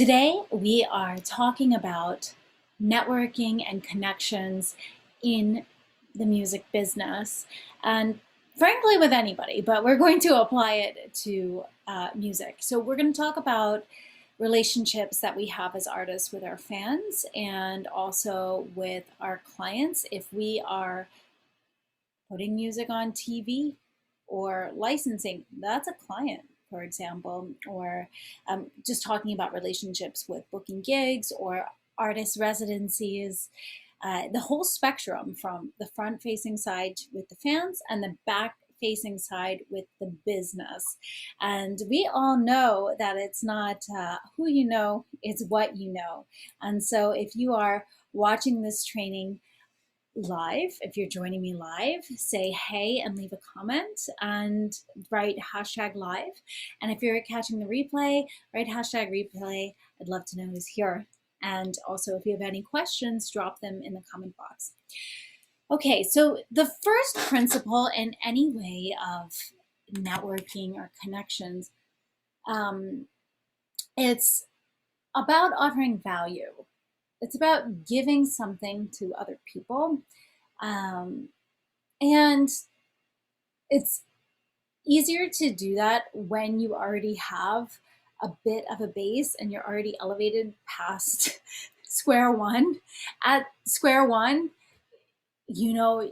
Today, we are talking about networking and connections in the music business, and frankly, with anybody, but we're going to apply it to music. So, we're going to talk about relationships that we have as artists with our fans and also with our clients if we are putting music on TV or licensing. That's a client, for example, or just talking about relationships with booking gigs or artist residencies. The whole spectrum from the front facing side with the fans and the back facing side with the business. And we all know that it's not who you know, it's what you know. And so if you are watching this training live, if you're joining me live, say hey and leave a comment and write hashtag live. And if you're catching the replay, write hashtag replay. I'd love to know who's here. And also, if you have any questions, drop them in the comment box. Okay, so the first principle in any way of networking or connections, it's about offering value. It's about giving something to other people. Um, and it's easier to do that when you already have a bit of a base and you're already elevated past square one. At square one, you know,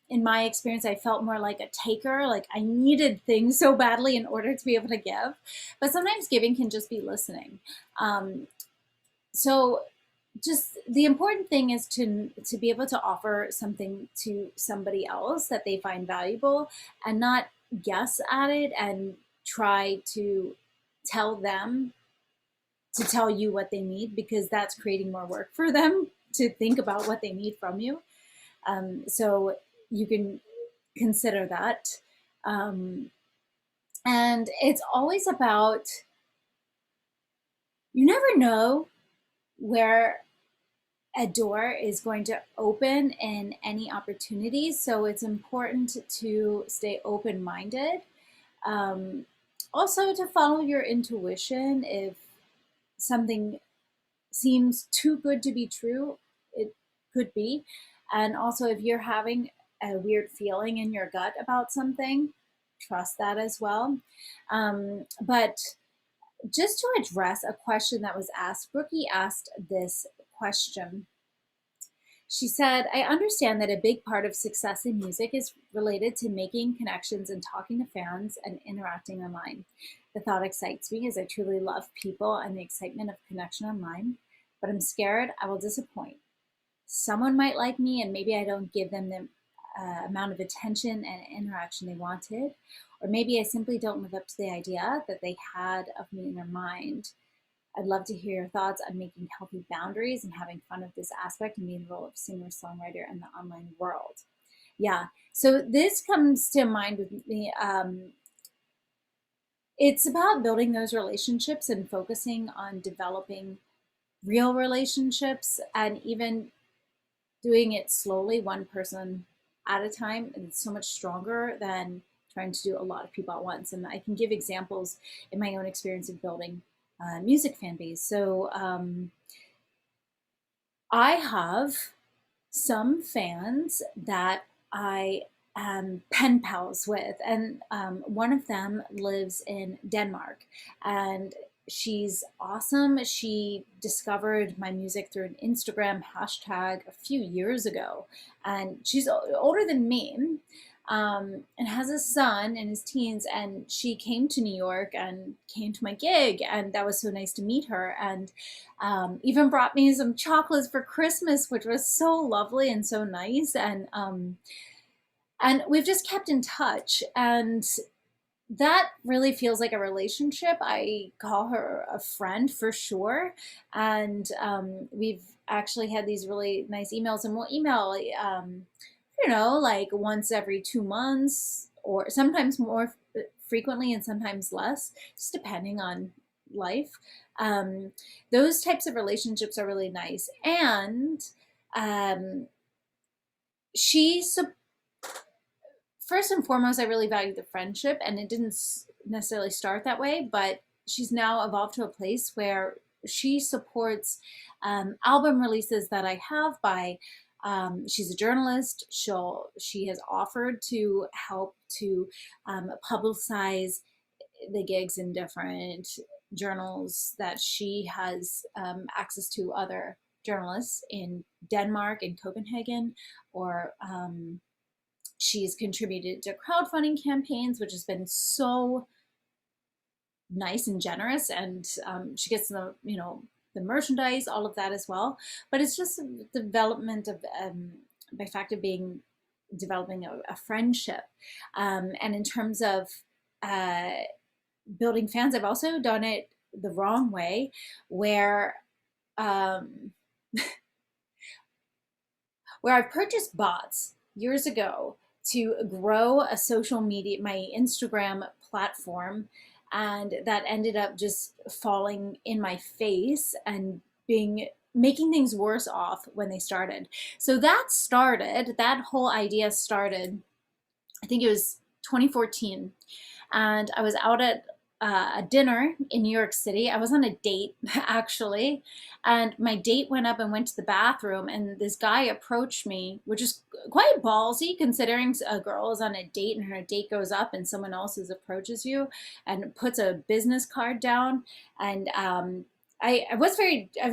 in my experience, I felt more like a taker. Like I needed things so badly in order to be able to give. But sometimes giving can just be listening. So just the important thing is to be able to offer something to somebody else that they find valuable and not guess at it and try to tell them to tell you what they need, because that's creating more work for them to think about what they need from you. So you can consider that. And it's always about, you never know where a door is going to open in any opportunities. So it's important to stay open-minded. Also to follow your intuition. If something seems too good to be true, it could be. And also if you're having a weird feeling in your gut about something, trust that as well. But just to address a question that was asked, Brookie asked this question. She said, I understand that a big part of success in music is related to making connections and talking to fans and interacting online. The thought excites me as I truly love people and the excitement of connection online, but I'm scared I will disappoint. Someone might like me and maybe I don't give them the amount of attention and interaction they wanted, or maybe I simply don't live up to the idea that they had of me in their mind. I'd love to hear your thoughts on making healthy boundaries and having fun with this aspect and being the role of singer songwriter in the online world. Yeah, so this comes to mind with me. It's about building those relationships and focusing on developing real relationships and even doing it slowly, one person at a time. And it's so much stronger than trying to do a lot of people at once. And I can give examples in my own experience of building music fan base. So I have some fans that I am pen pals with, and one of them lives in Denmark, and she's awesome. She discovered my music through an Instagram hashtag a few years ago, and she's older than me, and has a son in his teens. And she came to New York and came to my gig, and that was so nice to meet her. And even brought me some chocolates for Christmas, which was so lovely and so nice. And we've just kept in touch, and that really feels like a relationship. I call her a friend for sure. And we've actually had these really nice emails, and we'll email, like once every 2 months, or sometimes more frequently and sometimes less, just depending on life. Um, those types of relationships are really nice. And um, she first and foremost, I really value the friendship, and it didn't necessarily start that way, but she's now evolved to a place where she supports album releases that I have by. She's a journalist. She has offered to help to publicize the gigs in different journals that she has access to other journalists in Denmark, in Copenhagen, or she's contributed to crowdfunding campaigns, which has been so nice and generous. And she gets the merchandise, all of that as well. But it's just a development of by fact of being developing a friendship. And in terms of uh, building fans, I've also done it the wrong way, where um, where I've purchased bots years ago to grow a social media, my Instagram platform, and that ended up just falling in my face and being making things worse off when they started. So that whole idea started, I think it was 2014, and I was out at a dinner in New York City. I was on a date actually, and my date went up and went to the bathroom, and this guy approached me, which is quite ballsy considering a girl is on a date and her date goes up and someone else's approaches you and puts a business card down. And I was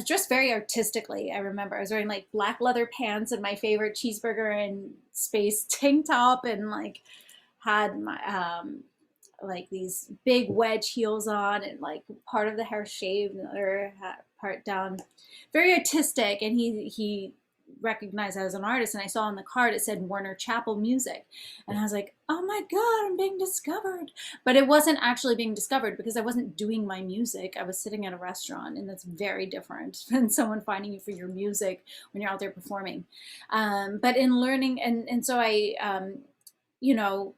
dressed very artistically. I remember I was wearing like black leather pants and my favorite cheeseburger and space tank top, and like had my like these big wedge heels on, and like part of the hair shaved and the other part down, very artistic. And he recognized I was an artist, and I saw on the card it said Warner Chappell Music, and I was like, oh my god, I'm being discovered. But it wasn't actually being discovered because I wasn't doing my music. I was sitting at a restaurant, and that's very different than someone finding you for your music when you're out there performing. But in learning, and so I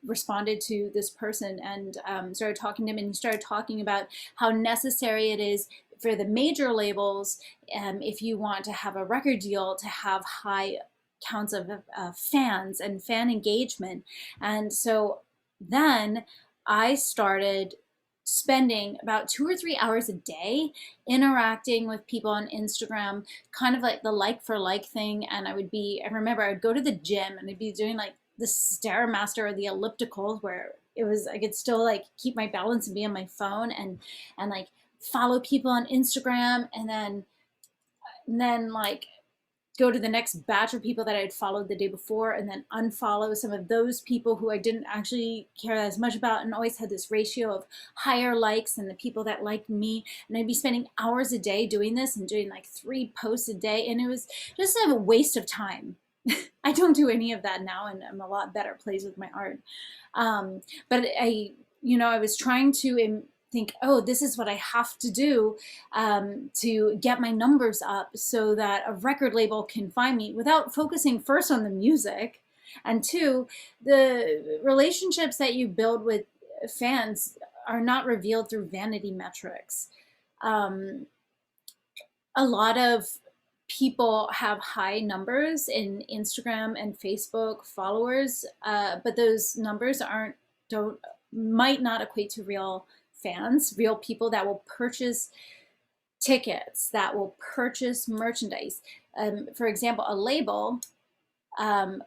responded to this person and started talking to him, and he started talking about how necessary it is for the major labels, if you want to have a record deal, to have high counts of fans and fan engagement. And so then I started spending about 2 or 3 hours a day interacting with people on Instagram, kind of like the like for like thing. And I remember I would go to the gym and I'd be doing like the Stairmaster or the elliptical, where it was I could still like keep my balance and be on my phone, and like follow people on Instagram, and then like go to the next batch of people that I'd followed the day before, and then unfollow some of those people who I didn't actually care as much about, and always had this ratio of higher likes than the people that liked me. And I'd be spending hours a day doing this and doing like 3 posts a day, and it was just a waste of time. I don't do any of that now, and I'm a lot better pleased with my art. But I was trying to think, oh, this is what I have to do to get my numbers up so that a record label can find me, without focusing first on the music, and two, the relationships that you build with fans are not revealed through vanity metrics. Um, a lot of people have high numbers in Instagram and Facebook followers, but those numbers don't might not equate to real fans, real people that will purchase tickets, that will purchase merchandise. For example, a label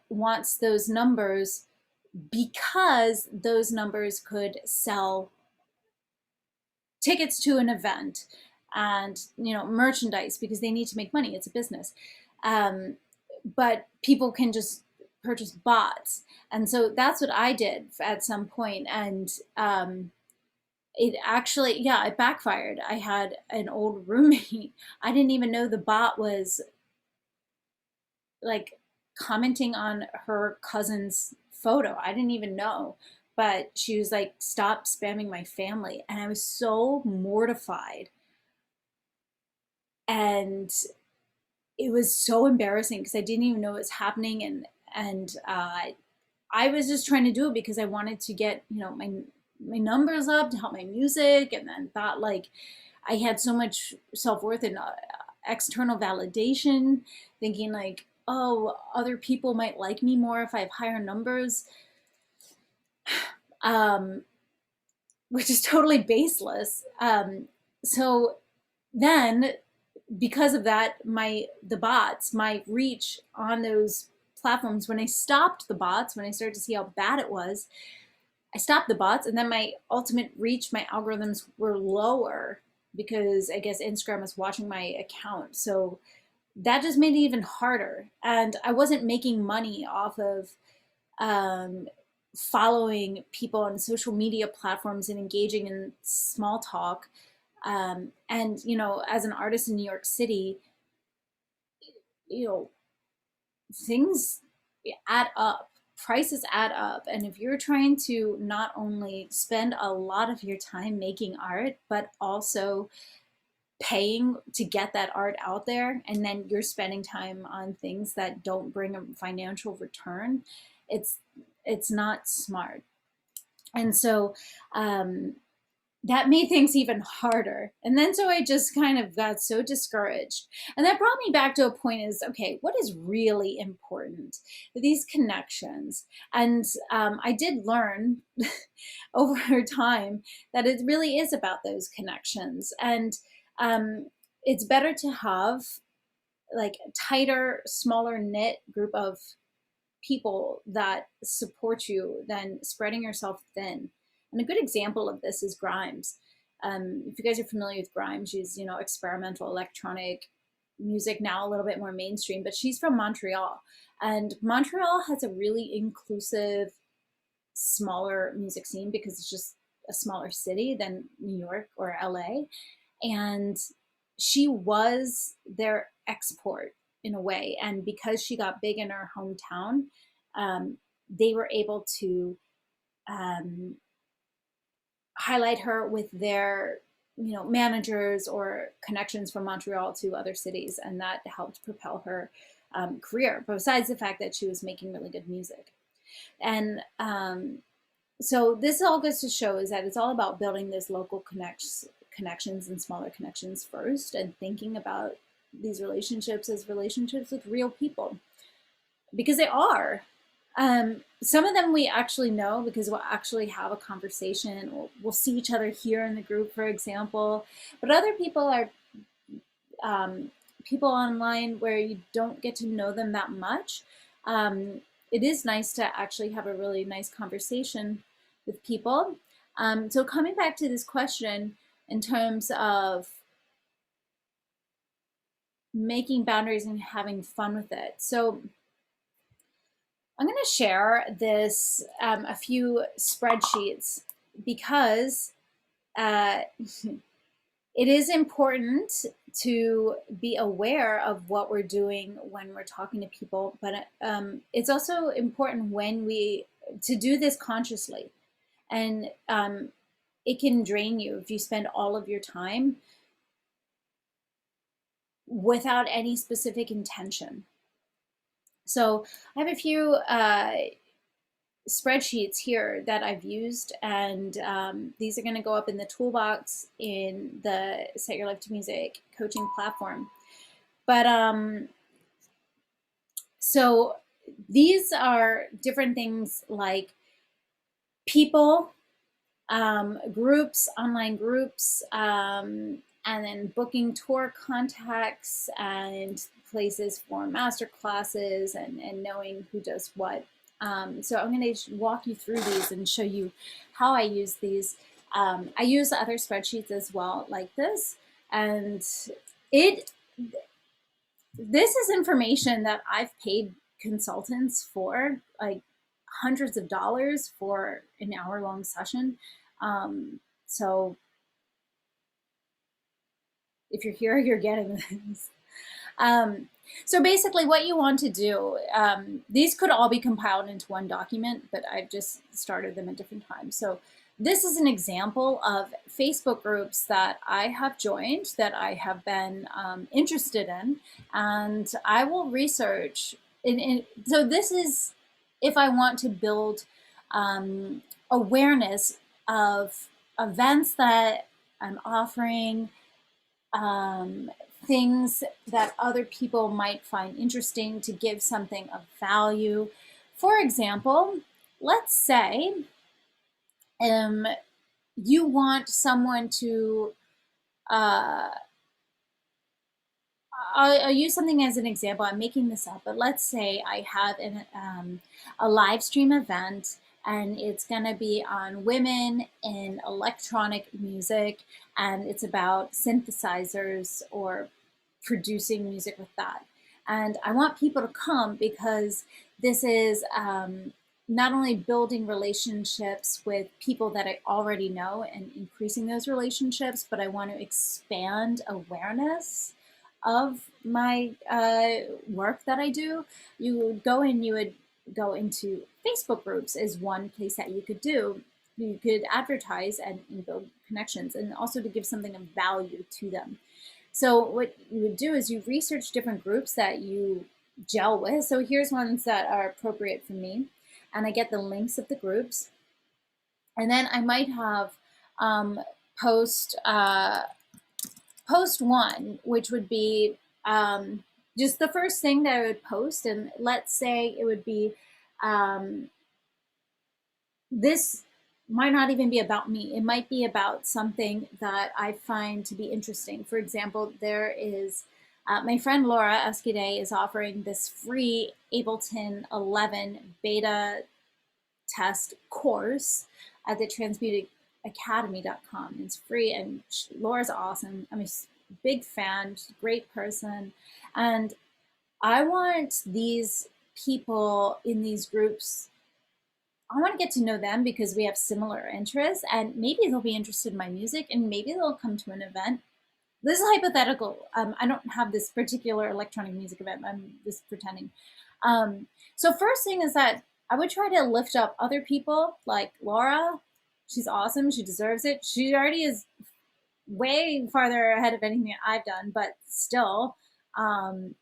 wants those numbers because those numbers could sell tickets to an event, and merchandise, because they need to make money. It's a business. But people can just purchase bots, and so that's what I did at some point. And it actually, yeah, it backfired. I had an old roommate. I didn't even know the bot was like commenting on her cousin's photo. I didn't even know. But she was like, stop spamming my family. And I was so mortified. And it was so embarrassing because I didn't even know it was happening. And I was just trying to do it because I wanted to get, my numbers up to help my music. And then thought like I had so much self-worth and external validation, thinking like, oh, other people might like me more if I have higher numbers, which is totally baseless. So then because of that, my reach on those platforms, when I stopped the bots, when I started to see how bad it was, I stopped the bots, and then my ultimate reach, my algorithms were lower because I guess Instagram was watching my account. So that just made it even harder. And I wasn't making money off of um, following people on social media platforms and engaging in small talk. And, as an artist in New York City, you know, things add up. Prices add up. And if you're trying to not only spend a lot of your time making art, but also paying to get that art out there, and then you're spending time on things that don't bring a financial return, it's it's not smart. And so um, that made things even harder. And then so I just kind of got so discouraged. And that brought me back to a point is, okay, what is really important? These connections. And I did learn over time that it really is about those connections. And it's better to have like a tighter, smaller knit group of people that support you than spreading yourself thin. And a good example of this is Grimes. If you guys are familiar with Grimes, she's experimental electronic music, now a little bit more mainstream, but she's from Montreal, and Montreal has a really inclusive, smaller music scene because it's just a smaller city than New York or LA, and she was their export in a way. And because she got big in her hometown, they were able to um, highlight her with their managers or connections from Montreal to other cities, and that helped propel her career. Besides the fact that she was making really good music, and so this all goes to show is that it's all about building those local connections and smaller connections first, and thinking about these relationships as relationships with real people, because they are. Some of them we actually know because we'll actually have a conversation. We'll see each other here in the group, for example. But other people are people online where you don't get to know them that much. It is nice to actually have a really nice conversation with people. So coming back to this question in terms of making boundaries and having fun with it. So I'm going to share a few spreadsheets because uh, it is important to be aware of what we're doing when we're talking to people, but it's also important to do this consciously. And it can drain you if you spend all of your time without any specific intention. So I have a few spreadsheets here that I've used, and these are going to go up in the toolbox in the Set Your Life to Music coaching platform. But so these are different things like people, groups, online groups, and then booking tour contacts and places for master classes, and knowing who does what. So I'm going to walk you through these and show you how I use these. I use other spreadsheets as well, like this, and this is information that I've paid consultants for, like hundreds of dollars for an hour-long session. So if you're here, you're getting this. So basically what you want to do, these could all be compiled into one document, but I've just started them at different times. So this is an example of Facebook groups that I have joined, that I have been interested in, and I will research. So this is if I want to build awareness of events that I'm offering, things that other people might find interesting, to give something of value. For example, let's say you want someone to I'll use something as an example. I'm making this up, but let's say I have a live stream event and it's going to be on women in electronic music, and it's about synthesizers or producing music with that. And I want people to come because this is not only building relationships with people that I already know and increasing those relationships, but I want to expand awareness of my work that I do. You would go into Facebook groups is one place that you could do. You could advertise and build connections, and also to give something of value to them. So what you would do is you research different groups that you gel with. So here's ones that are appropriate for me, and I get the links of the groups, and then I might have um, post post one, which would be just the first thing that I would post, and let's say it would be um, this might not even be about me. It might be about something that I find to be interesting. For example, there is my friend Laura Esquide is offering this free Ableton 11 beta test course at the transmutedacademy.com. It's free, and Laura's awesome. I'm a big fan. She's a great person. And I want these people in these groups, I want to get to know them because we have similar interests, and maybe they'll be interested in my music, and maybe they'll come to an event. This is hypothetical. I don't have this particular electronic music event. I'm just pretending. So first thing is that I would try to lift up other people like Laura. She's awesome. She deserves it. She already is way farther ahead of anything that I've done, but still, um,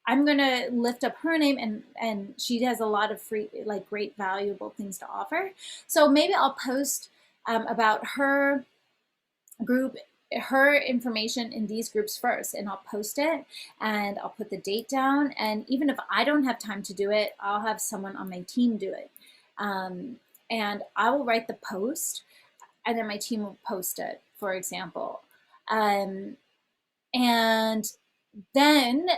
I'm gonna lift up her name, and she has a lot of free, like, great, valuable things to offer. So maybe I'll post about her group, her information in these groups first, and I'll post it and I'll put the date down. And even if I don't have time to do it, I'll have someone on my team do it. And I will write the post, and then my team will post it, for example. And then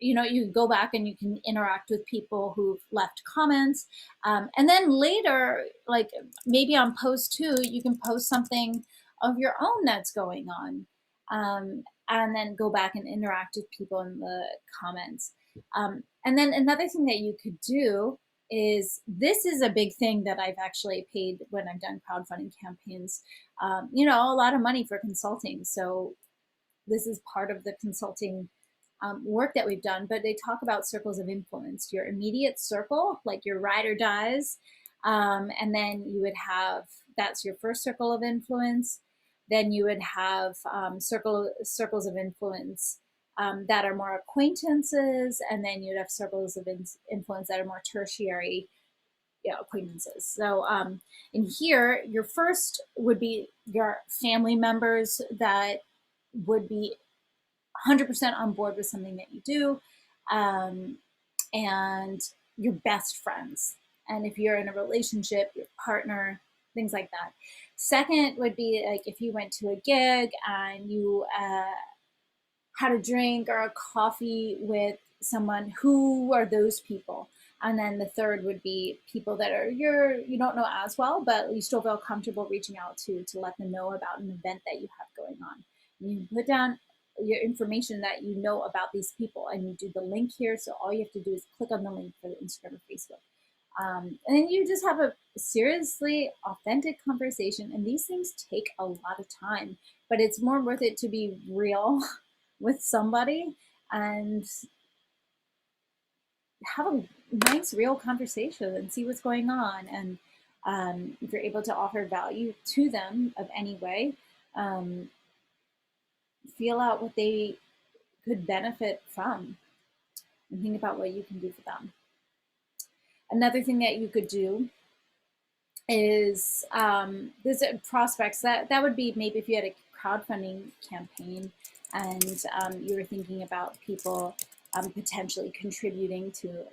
you go back and you can interact with people who've left comments. And then later, like maybe on post two, you can post something of your own that's going on. And then go back and interact with people in the comments. And then another thing that you could do is, this is a big thing that I've actually paid when I've done crowdfunding campaigns, a lot of money for consulting. So this is part of the consulting work that we've done, but they talk about circles of influence. Your immediate circle, like your ride or dies, and then you would have, that's your first circle of influence. Then you would have circles of influence that are more acquaintances, and then you'd have circles of influence that are more tertiary, acquaintances. So in here, your first would be your family members that would be 100% on board with something that you do, and your best friends. And if you're in a relationship, your partner, things like that. Second would be like if you went to a gig and you had a drink or a coffee with someone, who are those people? And then the third would be people that are you don't know as well, but you still feel comfortable reaching out to let them know about an event that you have going on. And you put down your information that you know about these people, and you do the link here. So all you have to do is click on the link for the Instagram or Facebook. And then you just have a seriously authentic conversation. And these things take a lot of time, but it's more worth it to be real with somebody and have a nice, real conversation and see what's going on. And if you're able to offer value to them of any way, feel out what they could benefit from and think about what you can do for them. Another thing that you could do is there's prospects that would be maybe if you had a crowdfunding campaign and you were thinking about people potentially contributing to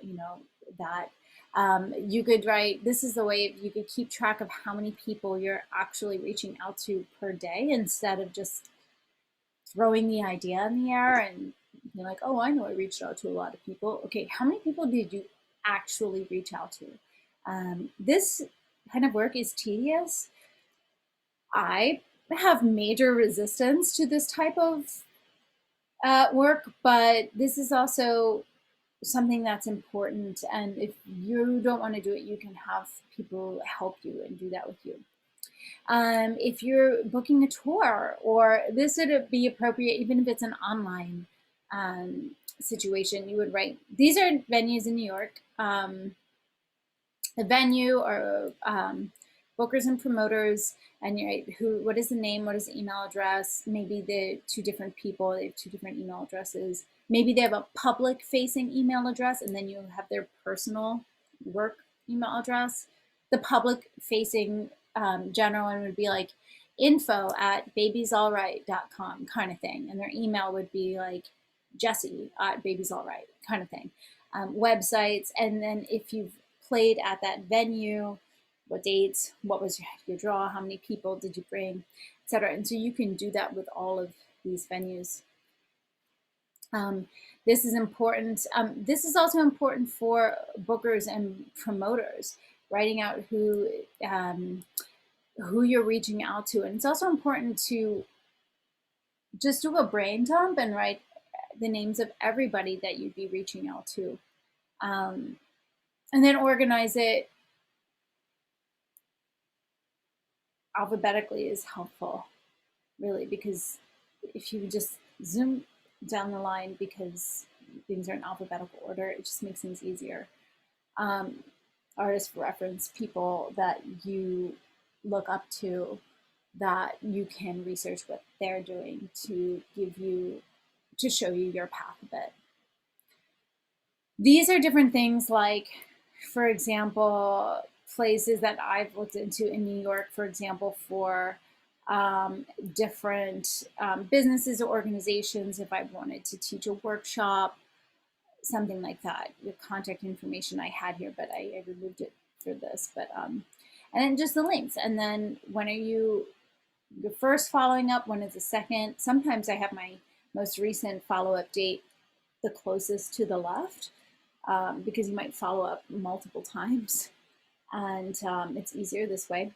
that. You could write, this is the way you could keep track of how many people you're actually reaching out to per day, instead of just throwing the idea in the air and you're like, oh, I know I reached out to a lot of people. Okay, how many people did you actually reach out to? This kind of work is tedious. I have major resistance to this type of work, but this is also something that's important. And if you don't want to do it, you can have people help you and do that with you. If you're booking a tour, or this would be appropriate even if it's an online situation, you would write, these are venues in New York. The venue or bookers and promoters, and you write what is the name, what is the email address, maybe the two different people, they have two different email addresses. Maybe they have a public facing email address and then you have their personal work email address. The public facing general one would be like info@babiesallright.com kind of thing. And their email would be like Jesse@babiesallright kind of thing. Websites. And then if you've played at that venue, what dates, what was your draw, how many people did you bring, etc. And so you can do that with all of these venues. This is important. This is also important for bookers and promoters, writing out who you're reaching out to. And it's also important to just do a brain dump and write the names of everybody that you'd be reaching out to. And then organize it alphabetically is helpful, really, because if you just zoom down the line because things are in alphabetical order, it just makes things easier. Artist reference, people that you look up to, that you can research what they're doing to show you your path a bit. These are different things like, for example, places that I've looked into in New York, for example, for different businesses or organizations. If I wanted to teach a workshop, something like that, the contact information I had here, but I removed it for this. But and then just the links. And then when are you the first following up? When is the second? Sometimes I have my most recent follow-up date the closest to the left, because you might follow up multiple times, and it's easier this way.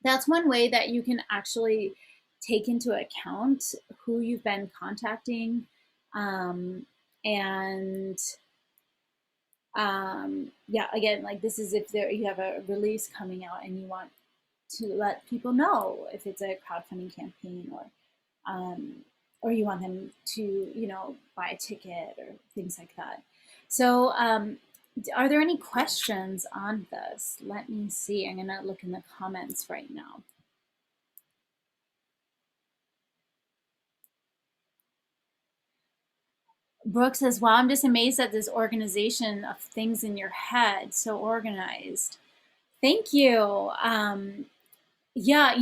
That's one way that you can actually take into account who you've been contacting, and yeah, again, like this is if you have a release coming out and you want to let people know if it's a crowdfunding campaign, or you want them to buy a ticket or things like that. So are there any questions on this? Let me see. I'm gonna look in the comments right now. Brooke says, wow, I'm just amazed at this organization of things in your head, so organized. Thank you. Yeah,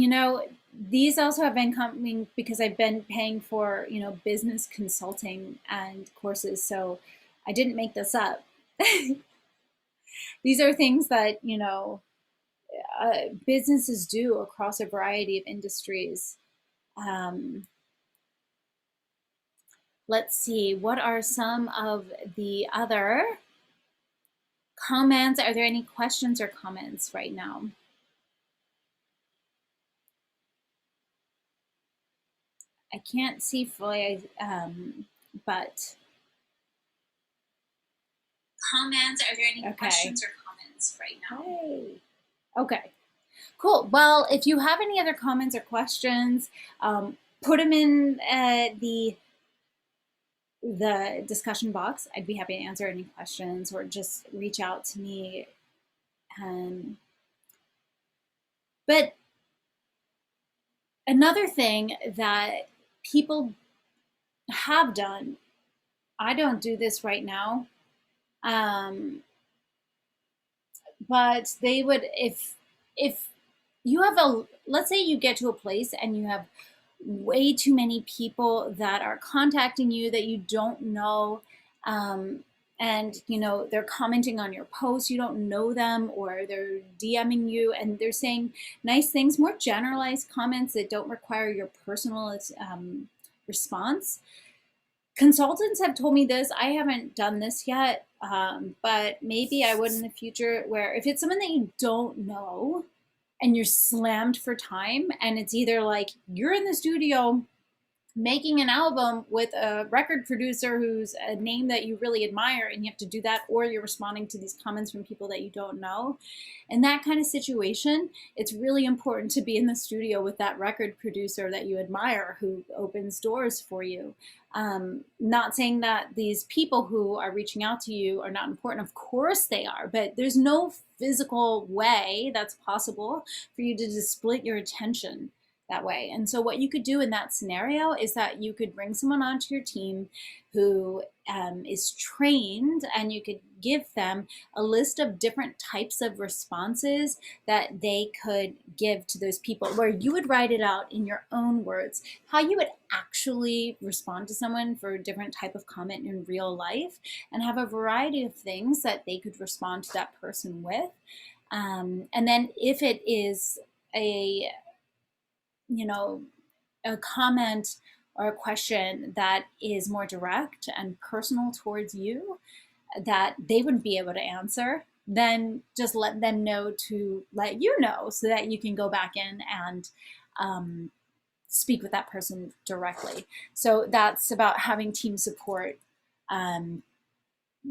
these also have been coming because I've been paying for, business consulting and courses, so I didn't make this up. These are things that, businesses do across a variety of industries. Let's see, what are some of the other comments? Are there any questions or comments right now? I can't see fully, but comments. Are there any questions or comments right now? Hey. Okay, cool. Well, if you have any other comments or questions, put them in the discussion box. I'd be happy to answer any questions, or just reach out to me. But another thing that people have done, I don't do this right now, but they would, if you have let's say you get to a place and you have way too many people that are contacting you that you don't know, and they're commenting on your posts, you don't know them, or they're DMing you and they're saying nice things, more generalized comments that don't require your personal response. Consultants have told me this. I haven't done this yet, but maybe I would in the future, where if it's someone that you don't know and you're slammed for time, and it's either like you're in the studio making an album with a record producer who's a name that you really admire, and you have to do that, or you're responding to these comments from people that you don't know. In that kind of situation, it's really important to be in the studio with that record producer that you admire, who opens doors for you. Not saying that these people who are reaching out to you are not important. Of course they are, but there's no physical way that's possible for you to just split your attention that way. And so what you could do in that scenario is that you could bring someone onto your team who is trained, and you could give them a list of different types of responses that they could give to those people, where you would write it out in your own words, how you would actually respond to someone for a different type of comment in real life, and have a variety of things that they could respond to that person with. And then if it is a a comment or a question that is more direct and personal towards you that they wouldn't be able to answer, then just let them know to let you know, so that you can go back in and speak with that person directly. So that's about having team support,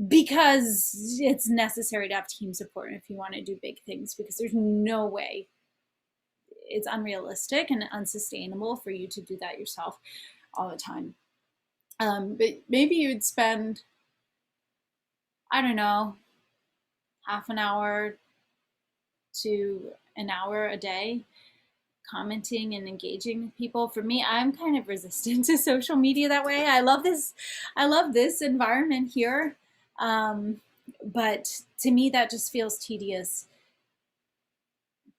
because it's necessary to have team support if you want to do big things, because there's no way, it's unrealistic and unsustainable for you to do that yourself all the time. But maybe you'd spend, I don't know, half an hour to an hour a day commenting and engaging with people. For me, I'm kind of resistant to social media that way. I love this environment here. But to me, that just feels tedious.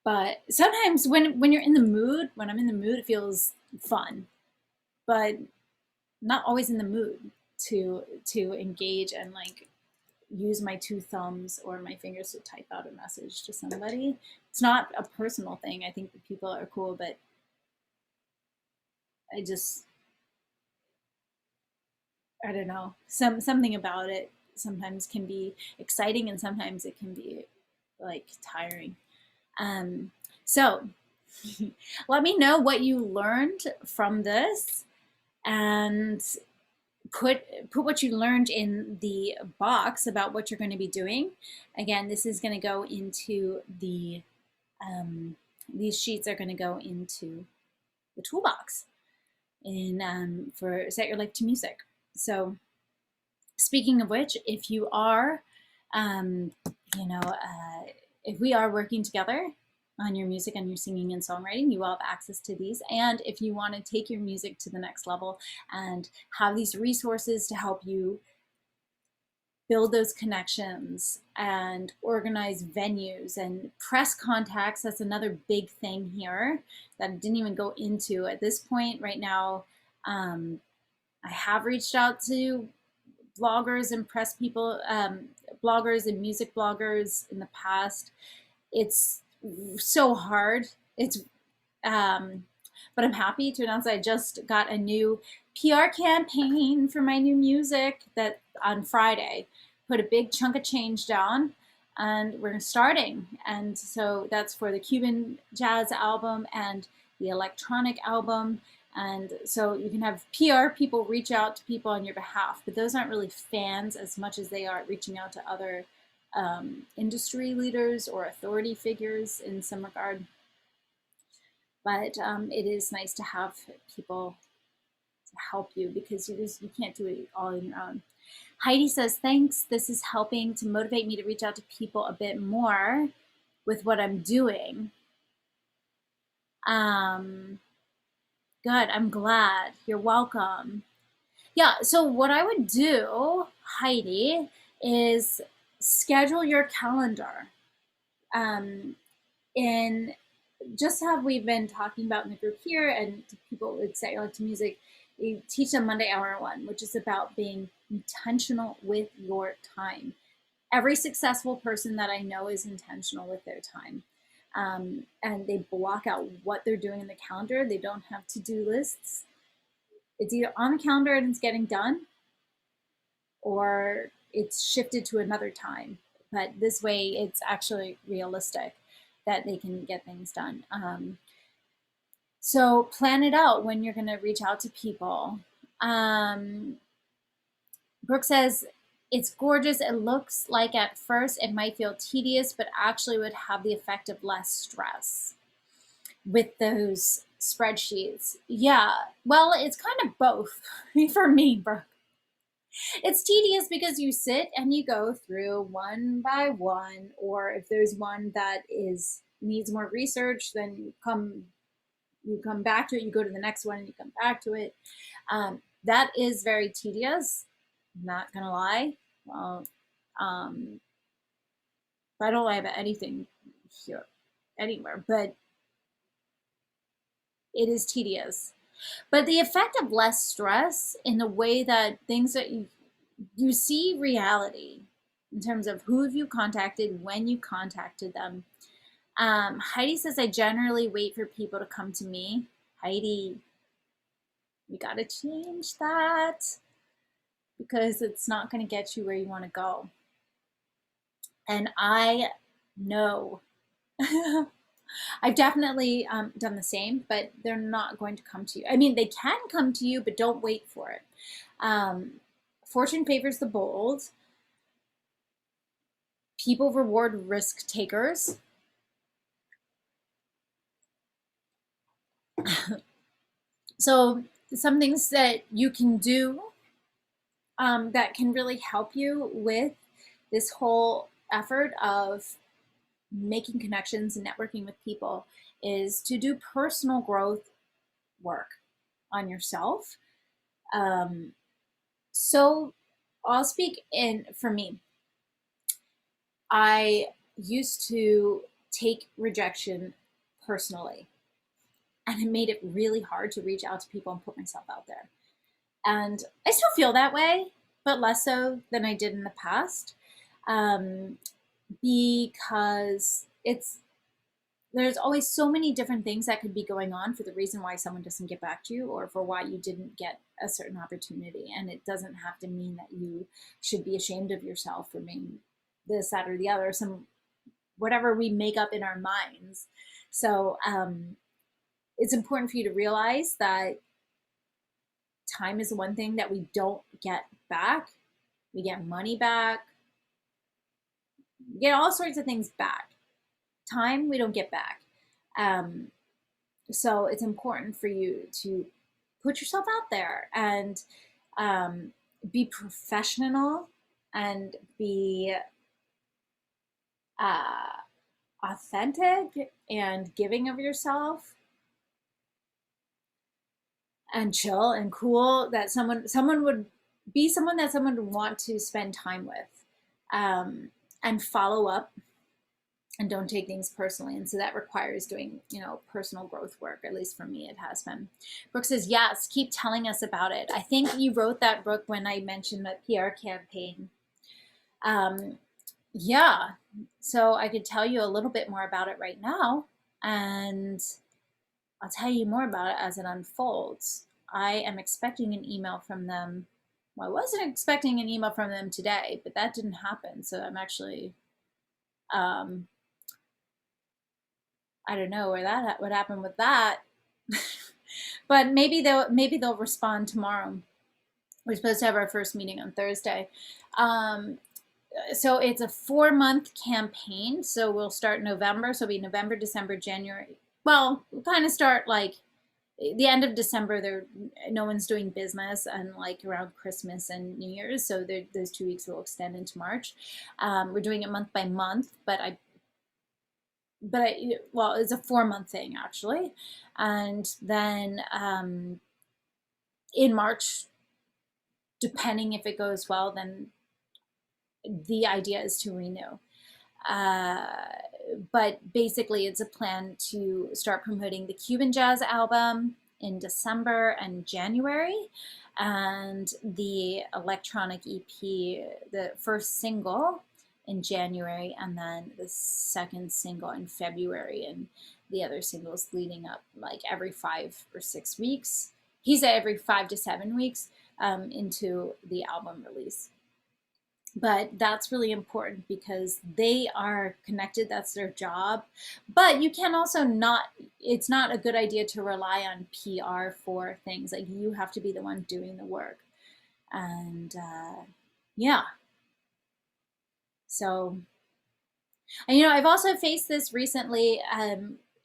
But sometimes when you're in the mood, when I'm in the mood, it feels fun, but not always in the mood to engage and like use my two thumbs or my fingers to type out a message to somebody. It's not a personal thing. I think the people are cool, but I don't know. Something about it sometimes can be exciting, and sometimes it can be like tiring. So let me know what you learned from this, and put what you learned in the box about what you're going to be doing. Again, this is going to go into the these sheets are going to go into the toolbox in for Set Your Life to Music. So speaking of which, if you are if we are working together on your music and your singing and songwriting, you will have access to these. And if you want to take your music to the next level and have these resources to help you build those connections and organize venues and press contacts, that's another big thing here that I didn't even go into at this point right now. I have reached out to bloggers and press people, bloggers and music bloggers in the past. It's so hard. But I'm happy to announce I just got a new PR campaign for my new music that on Friday put a big chunk of change down, and we're starting. And so that's for the Cuban jazz album and the electronic album. And so you can have PR people reach out to people on your behalf, but those aren't really fans as much as they are reaching out to other industry leaders or authority figures in some regard. But it is nice to have people to help you, because you can't do it all on your own. Heidi says, thanks. This is helping to motivate me to reach out to people a bit more with what I'm doing. Good. I'm glad. You're welcome. Yeah. So what I would do, Heidi, is schedule your calendar. In just how we've been talking about in the group here, and people would Set Your Life to Music, you teach them Monday Hour One, which is about being intentional with your time. Every successful person that I know is intentional with their time. And they block out what they're doing in the calendar. They don't have to-do lists. it's either on the calendar and it's getting done, or it's shifted to another time. But this way, it's actually realistic that they can get things done. So plan it out when you're going to reach out to people. Brooke says, it's gorgeous. It looks like at first it might feel tedious, but actually would have the effect of less stress with those spreadsheets. Yeah, well, it's kind of both for me, Brooke. It's tedious because you sit and you go through one by one, or if there's one that is needs more research, then you come back to it, you go to the next one and you come back to it. That is very tedious, I'm not gonna lie. Well, I don't lie about anything here anywhere, but it is tedious. But the effect of less stress in the way that things that you see reality in terms of who have you contacted, when you contacted them. Heidi says, I generally wait for people to come to me. Heidi, we got to change that because it's not going to get you where you want to go. And I know I've definitely done the same, but they're not going to come to you. I mean, they can come to you, but don't wait for it. Fortune favors the bold. People reward risk takers. So some things that you can do that can really help you with this whole effort of making connections and networking with people is to do personal growth work on yourself. So I'll speak in for me. I used to take rejection personally, and it made it really hard to reach out to people and put myself out there. And I still feel that way, but less so than I did in the past, because there's always so many different things that could be going on for the reason why someone doesn't get back to you or for why you didn't get a certain opportunity. And it doesn't have to mean that you should be ashamed of yourself for being this, that, or the other, some whatever we make up in our minds. So it's important for you to realize that time is the one thing that we don't get back. We get money back. We get all sorts of things back. Time we don't get back. So it's important for you to put yourself out there and be professional and be authentic and giving of yourself and chill and cool, that someone would be someone that someone would want to spend time with, and follow up and don't take things personally. And so that requires doing, personal growth work. At least for me, it has been. Brooke says, yes, keep telling us about it. I think you wrote that, Brooke, when I mentioned that PR campaign. Yeah, so I could tell you a little bit more about it right now, and I'll tell you more about it as it unfolds. I am expecting an email from them. Well, I wasn't expecting an email from them today, but that didn't happen. So I'm actually, I don't know what happened with that, but maybe they'll respond tomorrow. We're supposed to have our first meeting on Thursday. So it's a 4-month campaign. So we'll start November. So it'll be November, December, January. Well, we'll kind of start like the end of December. No one's doing business, and like around Christmas and New Year's. So those 2 weeks will extend into March. We're doing it month by month, but well, it's a 4-month thing actually. And then in March, depending if it goes well, then the idea is to renew. But basically it's a plan to start promoting the Cuban Jazz album in December and January, and the electronic EP, the first single, in January, and then the second single in February, and the other singles leading up like every 5 or 6 weeks. he said every 5 to 7 weeks into the album release. But that's really important because they are connected. That's their job. But you can also not, it's not a good idea to rely on PR for things. Like, you have to be the one doing the work. And yeah. So, and I've also faced this recently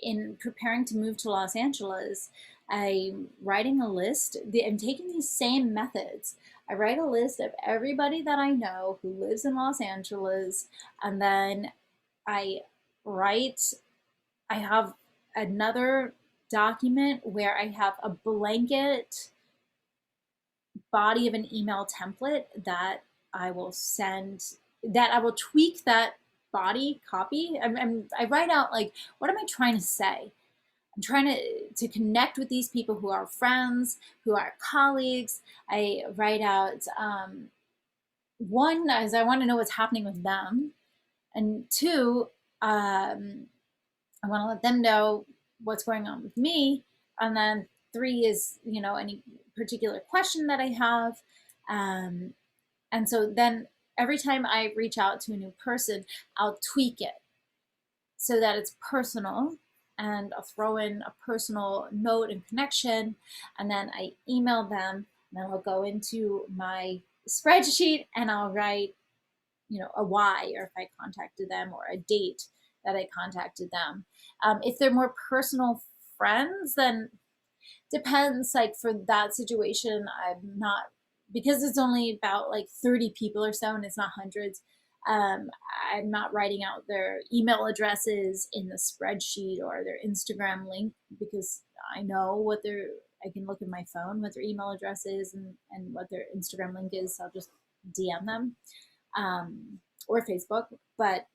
in preparing to move to Los Angeles. I'm writing a list. I'm taking these same methods. I write a list of everybody that I know who lives in Los Angeles, and then I write, I have another document where I have a blanket body of an email template that I will send, that I will tweak that body copy. I write out, like, what am I trying to say? I'm trying to connect with these people who are friends, who are colleagues. I write out, one, as I want to know what's happening with them, and two, I want to let them know what's going on with me, and then three is, any particular question that I have. Um, and so then every time I reach out to a new person, I'll tweak it so that it's personal, and I'll throw in a personal note and connection, and then I email them, and then I'll go into my spreadsheet and I'll write, a why, or if I contacted them, or a date that I contacted them. If they're more personal friends, then depends. Like, for that situation, I'm not, because it's only about like 30 people or so, and it's not hundreds. um, I'm not writing out their email addresses in the spreadsheet or their Instagram link, because I know what their, I can look in my phone what their email address is, and what their Instagram link is. So I'll just DM them, or Facebook. But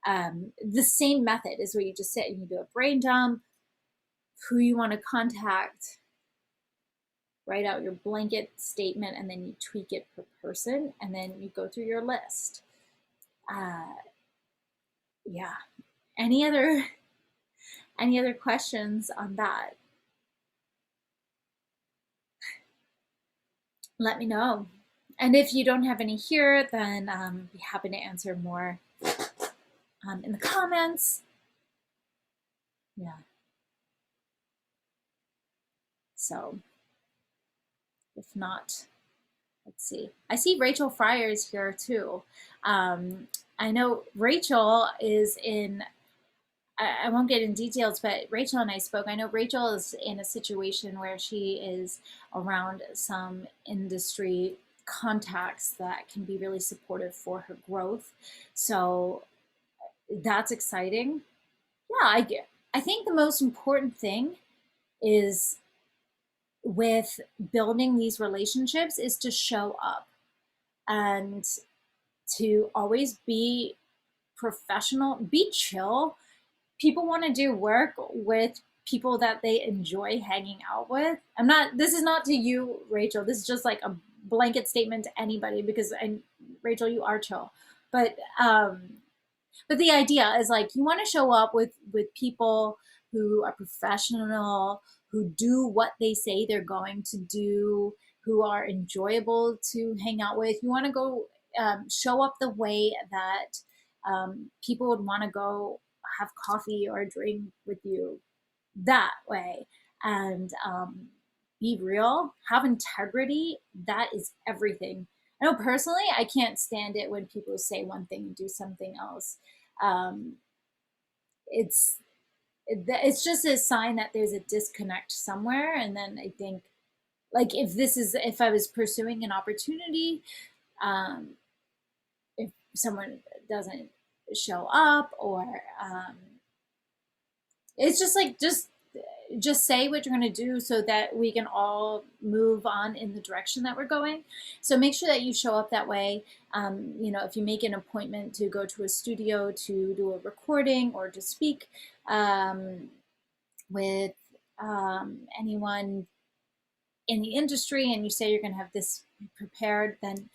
the same method is what you just said. You do a brain dump, who you want to contact, write out your blanket statement, and then you tweak it per person, and then you go through your list. Yeah. Any other questions on that? Let me know. And if you don't have any here, then be happy to answer more in the comments. Yeah. So if not, let's see. I see Rachel Fryer's here too. I know Rachel is in, I won't get in details, but Rachel and I spoke. I know Rachel is in a situation where she is around some industry contacts that can be really supportive for her growth. So that's exciting. Yeah, I think the most important thing is, with building these relationships, is to show up and to always be professional, be chill. People want to do work with people that they enjoy hanging out with. This is not to you, Rachel. This is just like a blanket statement to anybody, because Rachel, you are chill. But the idea is, like, you want to show up with people who are professional, who do what they say they're going to do, who are enjoyable to hang out with. You want to go show up the way that people would want to go have coffee or a drink with you, that way. And be real, have integrity. That is everything. I know personally, I can't stand it when people say one thing and do something else. Um, it's it's just a sign that there's a disconnect somewhere. And then I think, like, if I was pursuing an opportunity, um, if someone doesn't show up, or it's just like, just say what you're going to do so that we can all move on in the direction that we're going. So make sure that you show up that way. If you make an appointment to go to a studio to do a recording or to speak with anyone in the industry, and you say you're going to have this prepared, then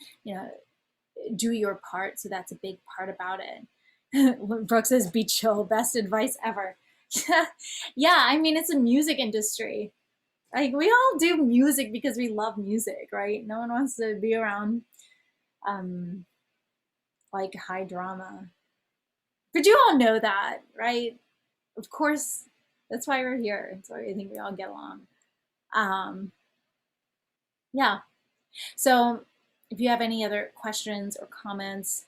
do your part. So that's a big part about it. Brooke says, be chill, best advice ever. Yeah, I mean, it's a music industry, Like we all do music because we love music, right? No one wants to be around um like high drama. But you all know that, right? Of course, that's why we're here. That's why I think we all get along. Um, yeah. So if you have any other questions or comments,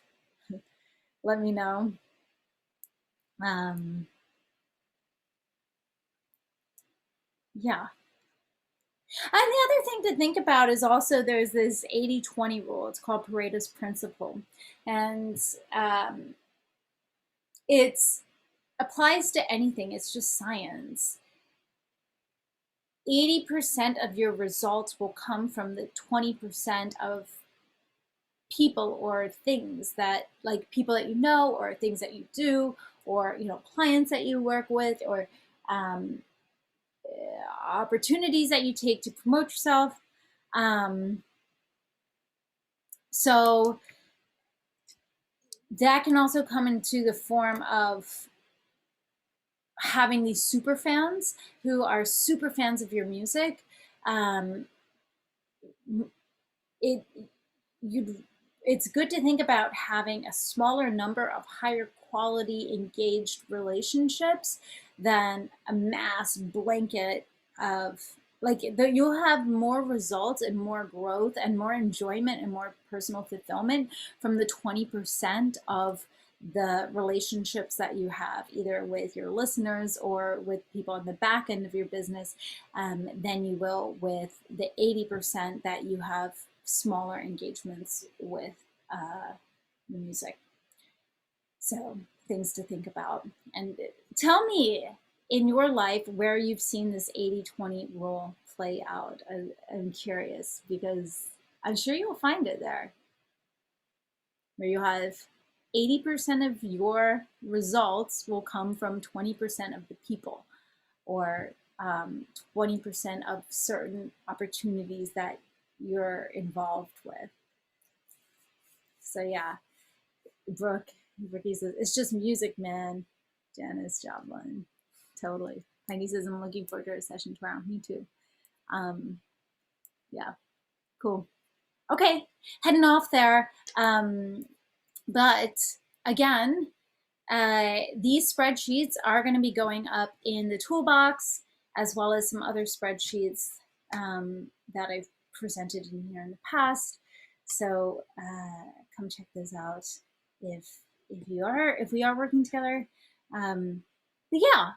let me know. Um, yeah. And the other thing to think about is also there's this 80-20 rule. It's called Pareto's principle. And it's applies to anything. It's just science. 80% of your results will come from the 20% of people or things that, like people that you know or things that you do, or clients that you work with, or um, opportunities that you take to promote yourself. um, so that can also come into the form of having these super fans who are super fans of your music. um, it you'd it's good to think about having a smaller number of higher quality engaged relationships than a mass blanket of, like, you'll have more results and more growth and more enjoyment and more personal fulfillment from the 20% of the relationships that you have either with your listeners or with people on the back end of your business, than you will with the 80% that you have smaller engagements with the music. So things to think about. And tell me in your life where you've seen this 80-20 rule play out. I'm curious because I'm sure you'll find it there, where you have 80% of your results will come from 20% of the people, or 20% of certain opportunities that you're involved with. So yeah, Brookie says, it's just music, man. Janice Joplin. Totally. Heidi says, I'm looking forward to our session tomorrow. Me too. Um, yeah, cool. Okay, heading off there. But again, these spreadsheets are going to be going up in the toolbox, as well as some other spreadsheets that I've presented in here in the past. So come check those out if we are working together. But yeah,